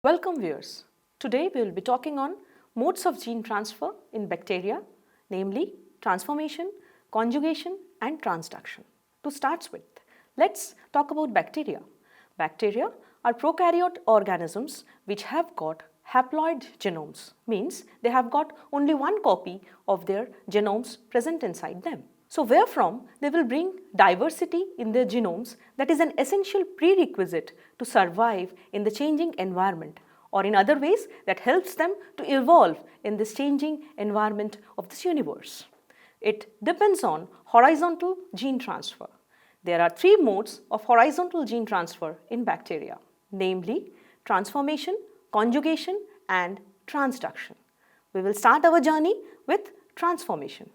Welcome viewers. Today we will be talking on modes of gene transfer in bacteria, namely transformation, conjugation and transduction. To start with, let's talk about bacteria. Bacteria are prokaryote organisms which have got haploid genomes, means they have got only one copy of their genomes present inside them. So wherefrom they will bring diversity in their genomes that is an essential prerequisite to survive in the changing environment, or in other ways that helps them to evolve in this changing environment of this universe. It depends on horizontal gene transfer. There are three modes of horizontal gene transfer in bacteria, namely transformation, conjugation and transduction. We will start our journey with transformation.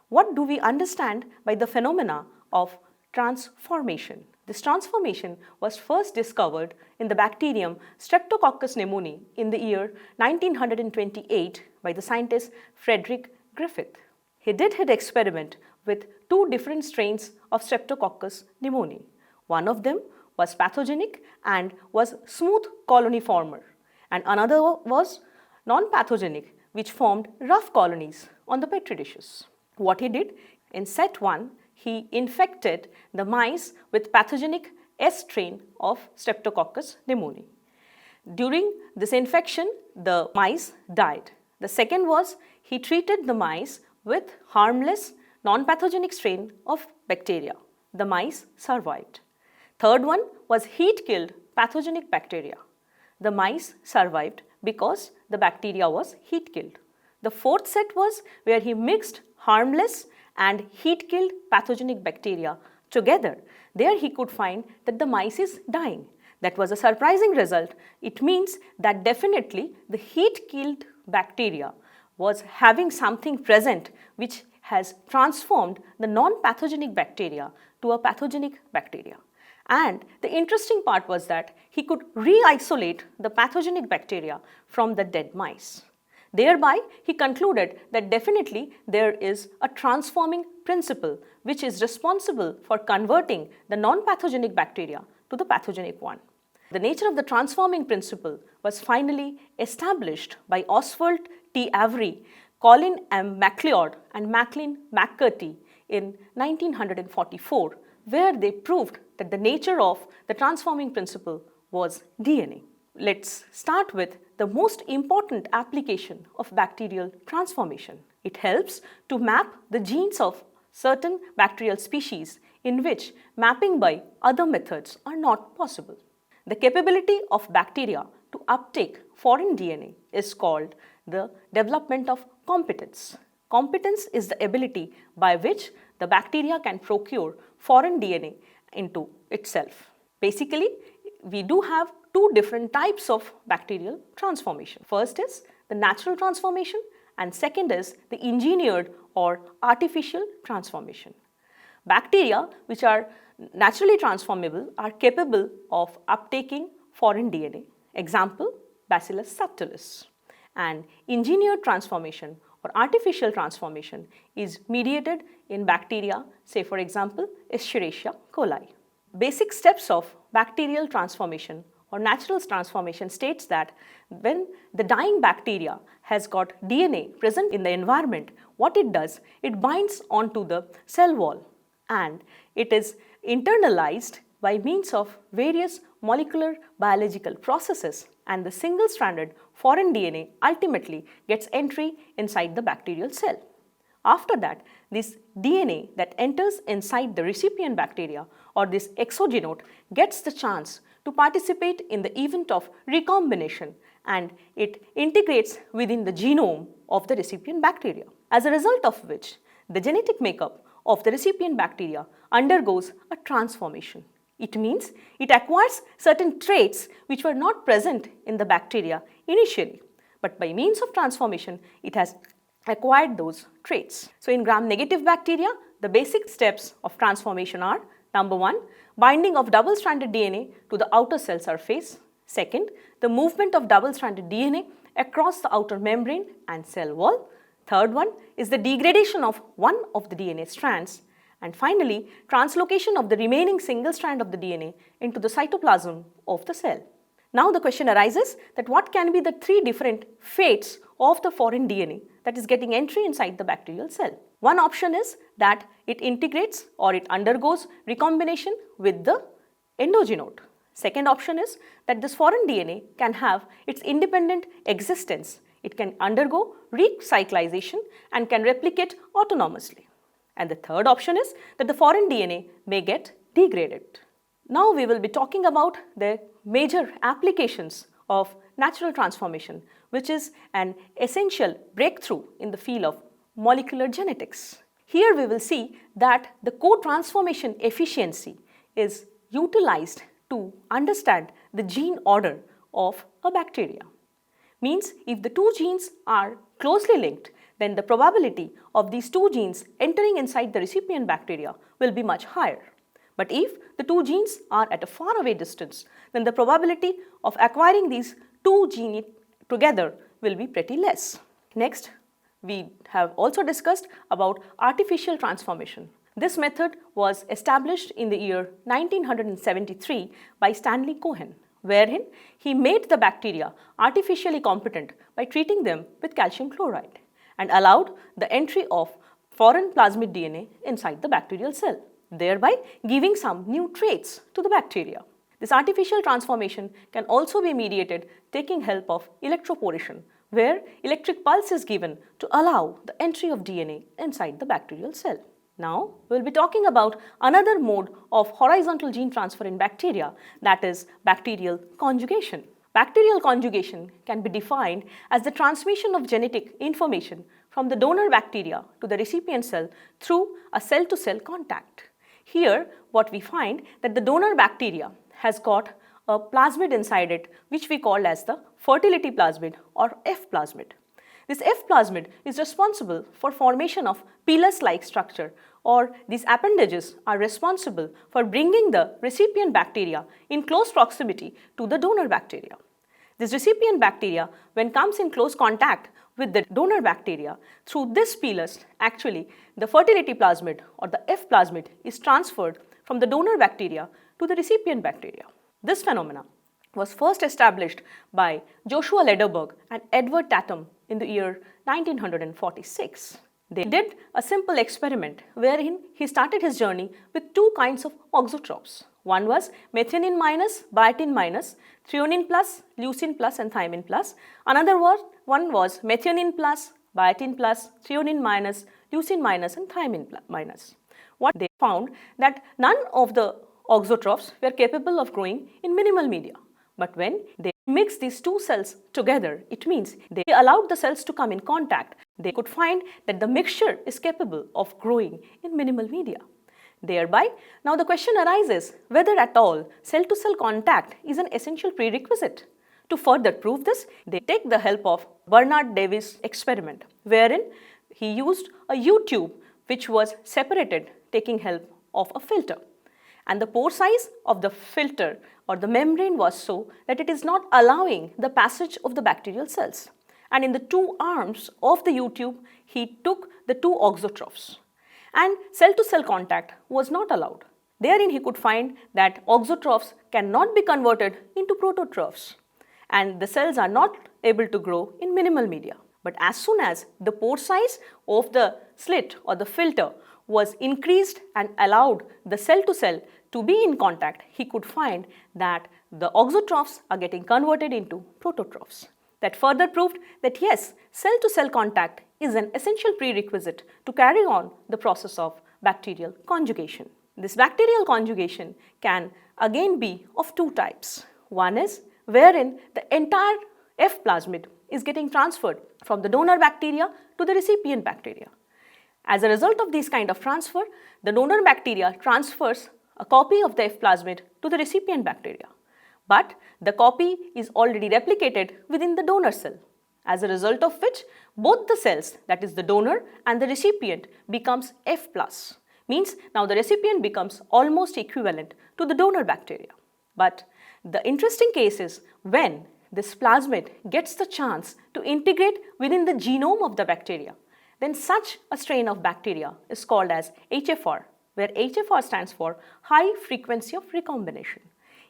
What do we understand by the phenomena of transformation? This transformation was first discovered in the bacterium Streptococcus pneumoniae in the year 1928 by the scientist Frederick Griffith. He did his experiment with two different strains of Streptococcus pneumoniae. One of them was pathogenic and was smooth colony former, and another was non-pathogenic, which formed rough colonies on the petri dishes. What he did, in set 1, he infected the mice with pathogenic S strain of Streptococcus pneumoniae. During this infection, the mice died. The second was he treated the mice with harmless non-pathogenic strain of bacteria. The mice survived. Third one was heat-killed pathogenic bacteria. The mice survived because the bacteria was heat-killed. The fourth set was where he mixed harmless and heat-killed pathogenic bacteria together. There he could find that the mice is dying. That was a surprising result. It means that definitely the heat-killed bacteria was having something present which has transformed the non-pathogenic bacteria to a pathogenic bacteria. And the interesting part was that he could re-isolate the pathogenic bacteria from the dead mice. Thereby, he concluded that definitely there is a transforming principle which is responsible for converting the non-pathogenic bacteria to the pathogenic one. The nature of the transforming principle was finally established by Oswald T. Avery, Colin M. MacLeod and Maclean McCarthy in 1944, where they proved that the nature of the transforming principle was DNA. Let's start with the most important application of bacterial transformation. It helps to map the genes of certain bacterial species in which mapping by other methods are not possible. The capability of bacteria to uptake foreign DNA is called the development of competence. Competence is the ability by which the bacteria can procure foreign DNA into itself. Basically, we do have two different types of bacterial transformation. First is the natural transformation and second is the engineered or artificial transformation. Bacteria which are naturally transformable are capable of uptaking foreign DNA. Example, Bacillus subtilis. And engineered transformation or artificial transformation is mediated in bacteria, say for example, Escherichia coli. Basic steps of bacterial transformation or natural transformation states that when the dying bacteria has got DNA present in the environment, what it does, it binds onto the cell wall and it is internalized by means of various molecular biological processes, and the single-stranded foreign DNA ultimately gets entry inside the bacterial cell. After that, this DNA that enters inside the recipient bacteria or this exogenote gets the chance to participate in the event of recombination and it integrates within the genome of the recipient bacteria. As a result of which, the genetic makeup of the recipient bacteria undergoes a transformation. It means it acquires certain traits which were not present in the bacteria initially, but by means of transformation, it has acquired those traits. So in gram-negative bacteria, the basic steps of transformation are: number 1, binding of double-stranded DNA to the outer cell surface. Second, the movement of double-stranded DNA across the outer membrane and cell wall. Third one is the degradation of one of the DNA strands. And finally, translocation of the remaining single strand of the DNA into the cytoplasm of the cell. Now the question arises that what can be the three different fates of the foreign DNA that is getting entry inside the bacterial cell. One option is that it integrates or it undergoes recombination with the endogenode. Second option is that this foreign DNA can have its independent existence. It can undergo recyclization and can replicate autonomously. And the third option is that the foreign DNA may get degraded. Now we will be talking about the major applications of natural transformation, which is an essential breakthrough in the field of molecular genetics. Here we will see that the co-transformation efficiency is utilized to understand the gene order of a bacteria. Means if the two genes are closely linked, then the probability of these two genes entering inside the recipient bacteria will be much higher. But if the two genes are at a far away distance, then the probability of acquiring these two genes together will be pretty less. Next, we have also discussed about artificial transformation. This method was established in the year 1973 by Stanley Cohen, wherein he made the bacteria artificially competent by treating them with calcium chloride and allowed the entry of foreign plasmid DNA inside the bacterial cell, thereby giving some new traits to the bacteria. This artificial transformation can also be mediated taking help of electroporation, where electric pulse is given to allow the entry of DNA inside the bacterial cell. Now, we will be talking about another mode of horizontal gene transfer in bacteria, that is bacterial conjugation. Bacterial conjugation can be defined as the transmission of genetic information from the donor bacteria to the recipient cell through a cell-to-cell contact. Here, what we find that the donor bacteria has got a plasmid inside it, which we call as the fertility plasmid or F plasmid. This F plasmid is responsible for formation of pilus-like structure, or these appendages are responsible for bringing the recipient bacteria in close proximity to the donor bacteria. This recipient bacteria, when comes in close contact with the donor bacteria, through this pilus, actually the fertility plasmid or the F plasmid is transferred from the donor bacteria to the recipient bacteria. This phenomena was first established by Joshua Lederberg and Edward Tatum in the year 1946. They did a simple experiment wherein he started his journey with two kinds of auxotropes. One was methionine minus, biotin minus, threonine plus, leucine plus and thymine plus. Another one was methionine plus, biotin plus, threonine minus, leucine minus and thymine minus. What they found that none of the auxotropes were capable of growing in minimal media. But when they mixed these two cells together, it means they allowed the cells to come in contact. They could find that the mixture is capable of growing in minimal media. Thereby, now the question arises whether at all cell-to-cell contact is an essential prerequisite. To further prove this, they take the help of Bernard Davis experiment, wherein he used a U-tube which was separated taking help of a filter. And the pore size of the filter or the membrane was so that it is not allowing the passage of the bacterial cells. And in the two arms of the U-tube, he took the two auxotropes. And cell-to-cell contact was not allowed. Therein he could find that auxotropes cannot be converted into prototrophs, and the cells are not able to grow in minimal media. But as soon as the pore size of the slit or the filter was increased and allowed the cell-to-cell to be in contact, he could find that the auxotropes are getting converted into prototrophs. That further proved that yes, cell-to-cell contact is an essential prerequisite to carry on the process of bacterial conjugation. This bacterial conjugation can again be of two types. One is wherein the entire F plasmid is getting transferred from the donor bacteria to the recipient bacteria. As a result of this kind of transfer, the donor bacteria transfers a copy of the F plasmid to the recipient bacteria. But the copy is already replicated within the donor cell, as a result of which both the cells, that is the donor and the recipient, becomes F+. Means now the recipient becomes almost equivalent to the donor bacteria. But the interesting case is when this plasmid gets the chance to integrate within the genome of the bacteria, then such a strain of bacteria is called as HFR, where HFR stands for high frequency of recombination.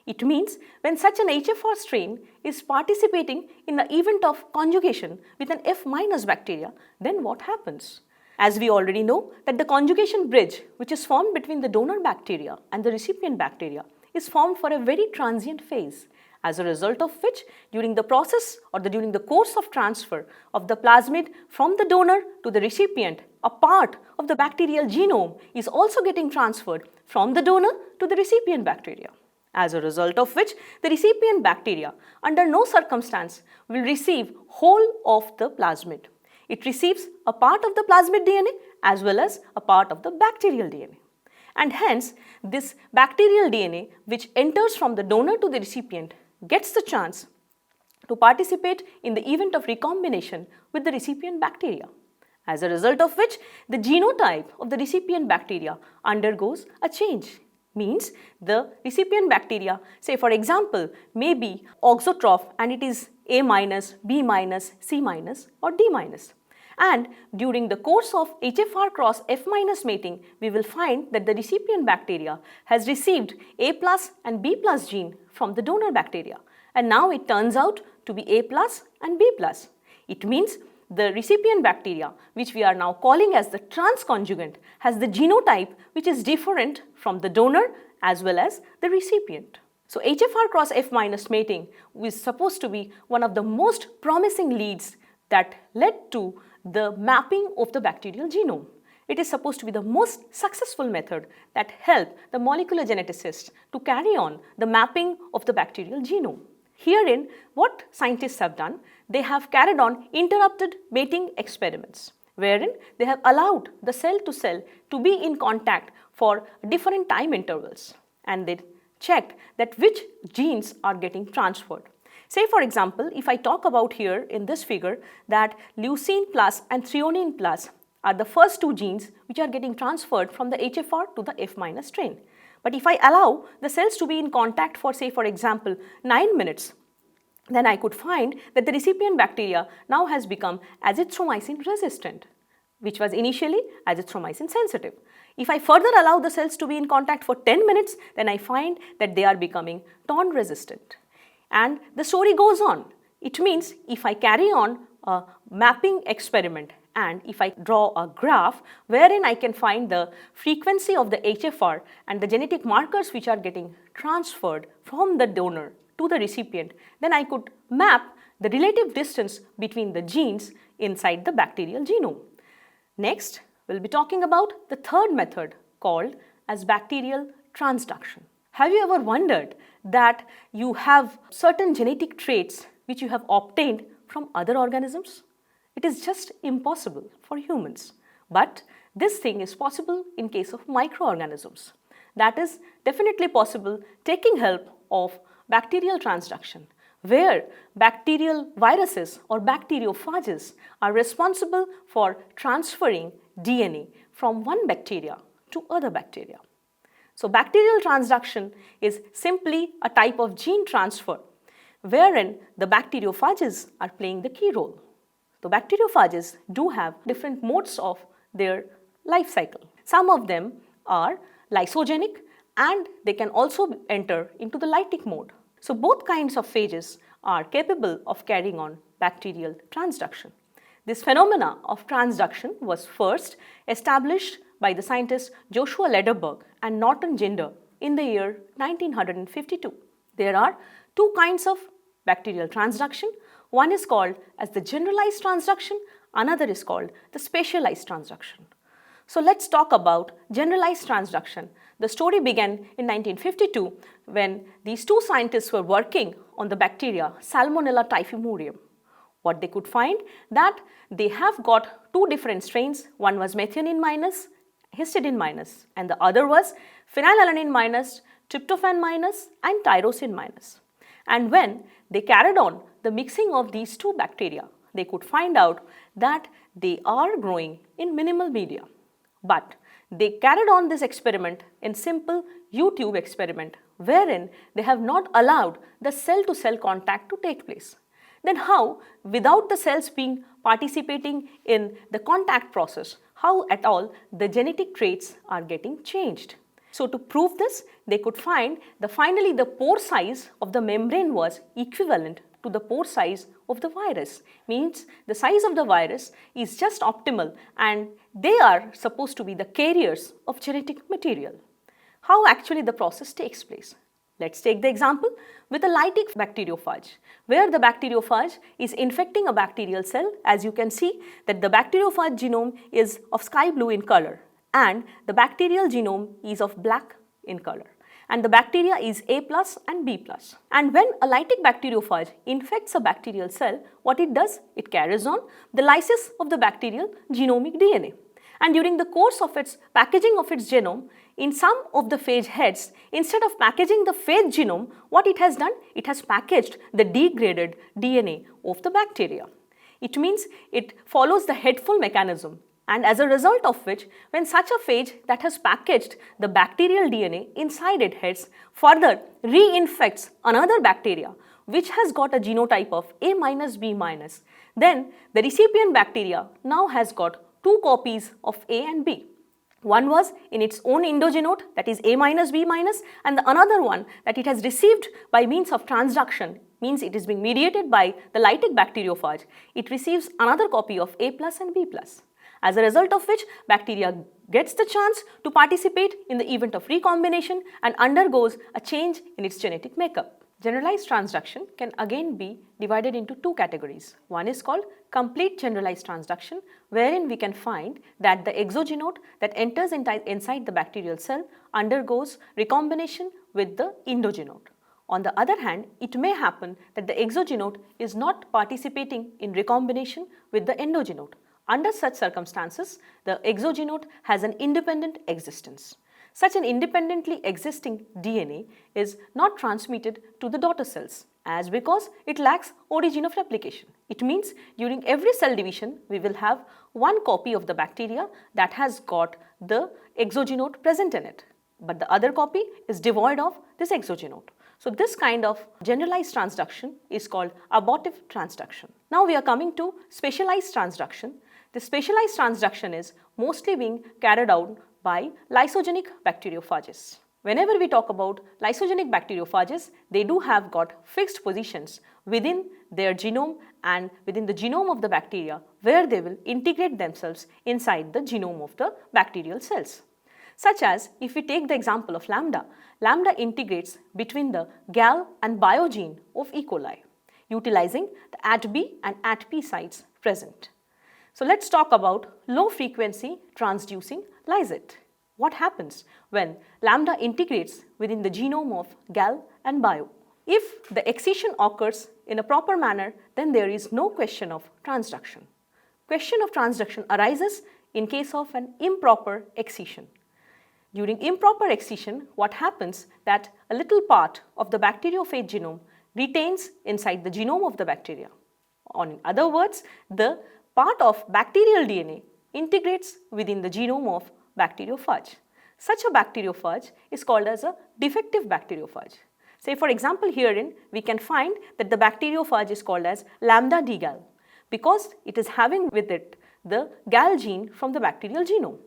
It means when such an HFR strain is participating in the event of conjugation with an F- bacteria, then what happens? As we already know that the conjugation bridge which is formed between the donor bacteria and the recipient bacteria is formed for a very transient phase, as a result of which during the process or during the course of transfer of the plasmid from the donor to the recipient, a part of the bacterial genome is also getting transferred from the donor to the recipient bacteria. As a result of which the recipient bacteria under no circumstance will receive whole of the plasmid. It receives a part of the plasmid DNA as well as a part of the bacterial DNA. And hence this bacterial DNA which enters from the donor to the recipient gets the chance to participate in the event of recombination with the recipient bacteria, as a result of which the genotype of the recipient bacteria undergoes a change. Means the recipient bacteria, say for example, may be auxotroph and it is A minus, B minus, C minus or D minus. And during the course of HFR cross F minus mating, we will find that the recipient bacteria has received A plus and B plus gene from the donor bacteria, and now it turns out to be A plus and B plus. It means the recipient bacteria, which we are now calling as the transconjugant, has the genotype which is different from the donor as well as the recipient. So HFR cross F minus mating is supposed to be one of the most promising leads that led to the mapping of the bacterial genome. It is supposed to be the most successful method that helped the molecular geneticists to carry on the mapping of the bacterial genome. Herein, what scientists have done, they have carried on interrupted mating experiments, wherein they have allowed the cell to cell to be in contact for different time intervals, and they checked that which genes are getting transferred. Say for example, if I talk about here in this figure that leucine plus and threonine plus are the first two genes which are getting transferred from the HFR to the F minus strain. But if I allow the cells to be in contact for, say for example, 9 minutes, then I could find that the recipient bacteria now has become azithromycin resistant, which was initially azithromycin sensitive. If I further allow the cells to be in contact for 10 minutes, then I find that they are becoming TORN resistant. And the story goes on. It means if I carry on a mapping experiment and if I draw a graph wherein I can find the frequency of the HFR and the genetic markers which are getting transferred from the donor to the recipient, then I could map the relative distance between the genes inside the bacterial genome. Next, we'll be talking about the third method called as bacterial transduction. Have you ever wondered that you have certain genetic traits which you have obtained from other organisms? It is just impossible for humans. But this thing is possible in case of microorganisms. That is definitely possible taking help of bacterial transduction, where bacterial viruses or bacteriophages are responsible for transferring DNA from one bacteria to other bacteria. So bacterial transduction is simply a type of gene transfer wherein the bacteriophages are playing the key role. So bacteriophages do have different modes of their life cycle. Some of them are lysogenic and they can also enter into the lytic mode. So both kinds of phages are capable of carrying on bacterial transduction. This phenomena of transduction was first established by the scientists Joshua Lederberg and Norton Ginder in the year 1952. There are two kinds of bacterial transduction. One is called as the generalized transduction, another is called the specialized transduction. So let's talk about generalized transduction. The story began in 1952 when these two scientists were working on the bacteria Salmonella typhimurium. What they could find that they have got two different strains. One was methionine minus, histidine minus, and the other was phenylalanine minus, tryptophan minus, and tyrosine minus. And when they carried on the mixing of these two bacteria, they could find out that they are growing in minimal media. But they carried on this experiment in simple U-tube experiment wherein they have not allowed the cell-to-cell contact to take place. Then how, without the cells being participating in the contact process, how at all the genetic traits are getting changed? So to prove this, they could find finally the pore size of the membrane was equivalent to the pore size of the virus. Means the size of the virus is just optimal and they are supposed to be the carriers of genetic material. How actually the process takes place? Let's take the example with a lytic bacteriophage, where the bacteriophage is infecting a bacterial cell. As you can see that the bacteriophage genome is of sky blue in color and the bacterial genome is of black in color. And the bacteria is A plus and B plus. And when a lytic bacteriophage infects a bacterial cell, what it does? It carries on the lysis of the bacterial genomic DNA. And during the course of its packaging of its genome, in some of the phage heads, instead of packaging the phage genome, what it has done? It has packaged the degraded DNA of the bacteria. It means it follows the headful mechanism, and as a result of which, when such a phage that has packaged the bacterial DNA inside its heads further reinfects another bacteria which has got a genotype of A minus B minus, then the recipient bacteria now has got two copies of A and B. One was in its own endogenote, that is A minus B minus, and the another one that it has received by means of transduction, means it is being mediated by the lytic bacteriophage. It receives another copy of A plus and B plus. As a result of which, bacteria gets the chance to participate in the event of recombination and undergoes a change in its genetic makeup. Generalized transduction can again be divided into two categories. One is called complete generalized transduction, wherein we can find that the exogenote that enters inside the bacterial cell undergoes recombination with the endogenote. On the other hand, it may happen that the exogenote is not participating in recombination with the endogenote. Under such circumstances, the exogenote has an independent existence. Such an independently existing DNA is not transmitted to the daughter cells as because it lacks origin of replication. It means during every cell division, we will have one copy of the bacteria that has got the exogenote present in it, but the other copy is devoid of this exogenote. So this kind of generalized transduction is called abortive transduction. Now we are coming to specialized transduction. The specialized transduction is mostly being carried out by lysogenic bacteriophages. Whenever we talk about lysogenic bacteriophages, they do have got fixed positions within their genome and within the genome of the bacteria where they will integrate themselves inside the genome of the bacterial cells. Such as if we take the example of lambda, lambda integrates between the gal and bio gene of E. coli, utilizing the ATB and ATP sites present. So let's talk about low frequency transducing lysate. What happens when lambda integrates within the genome of gal and bio? If the excision occurs in a proper manner, then there is no question of transduction. Question of transduction arises in case of an improper excision. During improper excision, what happens that a little part of the bacteriophage genome retains inside the genome of the bacteria. In other words, the part of bacterial DNA integrates within the genome of bacteriophage. Such a bacteriophage is called as a defective bacteriophage. Say for example herein we can find that the bacteriophage is called as lambda D-gal because it is having with it the gal gene from the bacterial genome.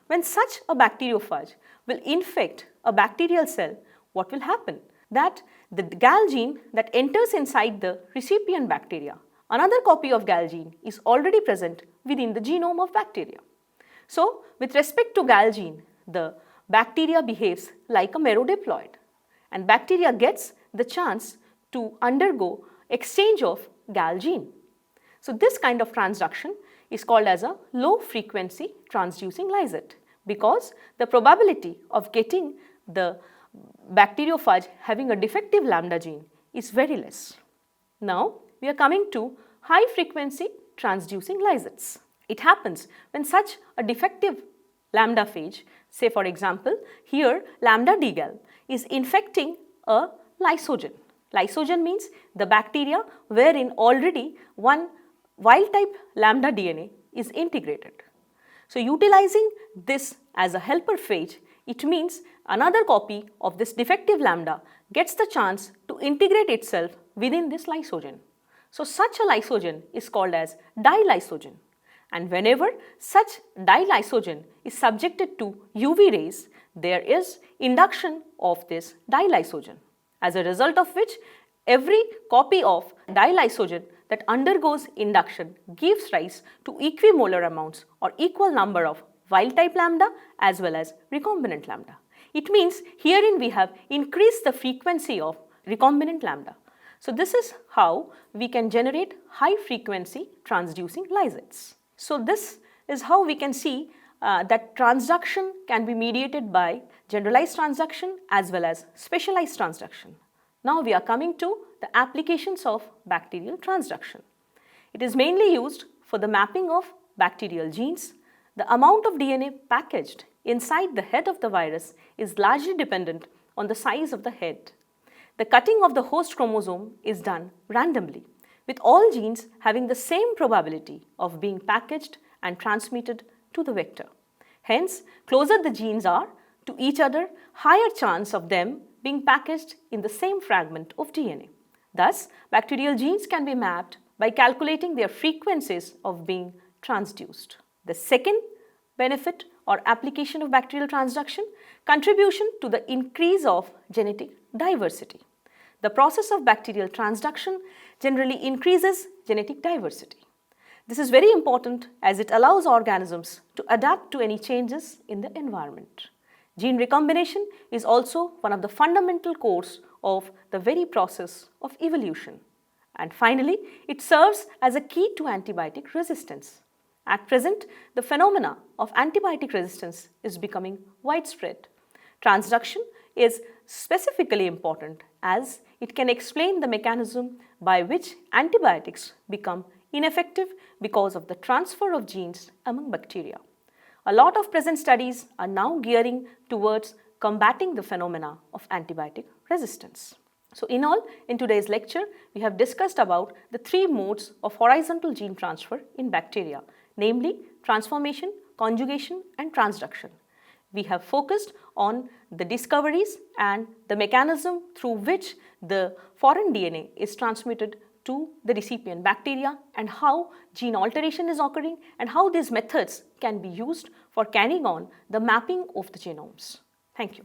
When such a bacteriophage will infect a bacterial cell, what will happen? That the gal gene that enters inside the recipient bacteria, another copy of gal gene is already present within the genome of bacteria. So, with respect to gal gene, the bacteria behaves like a merodiploid and bacteria gets the chance to undergo exchange of gal gene. So, this kind of transduction is called as a low frequency transducing lysate because the probability of getting the bacteriophage having a defective lambda gene is very less. Now, we are coming to high frequency transducing lysates. It happens when such a defective lambda phage, say for example, here lambda D-gal is infecting a lysogen. Lysogen means the bacteria wherein already one wild type lambda DNA is integrated. So, utilizing this as a helper phage, it means another copy of this defective lambda gets the chance to integrate itself within this lysogen. So, such a lysogen is called as dilysogen, and whenever such dilysogen is subjected to UV rays, there is induction of this dilysogen, as a result of which every copy of dilysogen that undergoes induction gives rise to equimolar amounts or equal number of wild type lambda as well as recombinant lambda. It means herein we have increased the frequency of recombinant lambda. So this is how we can generate high frequency transducing lysates. So this is how we can see that transduction can be mediated by generalized transduction as well as specialized transduction. Now we are coming to the applications of bacterial transduction. It is mainly used for the mapping of bacterial genes. The amount of DNA packaged inside the head of the virus is largely dependent on the size of the head. The cutting of the host chromosome is done randomly, with all genes having the same probability of being packaged and transmitted to the vector. Hence, closer the genes are to each other, higher chance of them being packaged in the same fragment of DNA. Thus, bacterial genes can be mapped by calculating their frequencies of being transduced. The second benefit or application of bacterial transduction, contribution to the increase of genetic diversity. The process of bacterial transduction generally increases genetic diversity. This is very important as it allows organisms to adapt to any changes in the environment. Gene recombination is also one of the fundamental cores of the very process of evolution. And finally, it serves as a key to antibiotic resistance. At present, the phenomena of antibiotic resistance is becoming widespread. Transduction is specifically important as it can explain the mechanism by which antibiotics become ineffective because of the transfer of genes among bacteria. A lot of present studies are now gearing towards combating the phenomena of antibiotic resistance. So in all, in today's lecture, we have discussed about the three modes of horizontal gene transfer in bacteria, namely transformation, conjugation and transduction. We have focused on the discoveries and the mechanism through which the foreign DNA is transmitted to the recipient bacteria and how gene alteration is occurring and how these methods can be used for carrying on the mapping of the genomes. Thank you.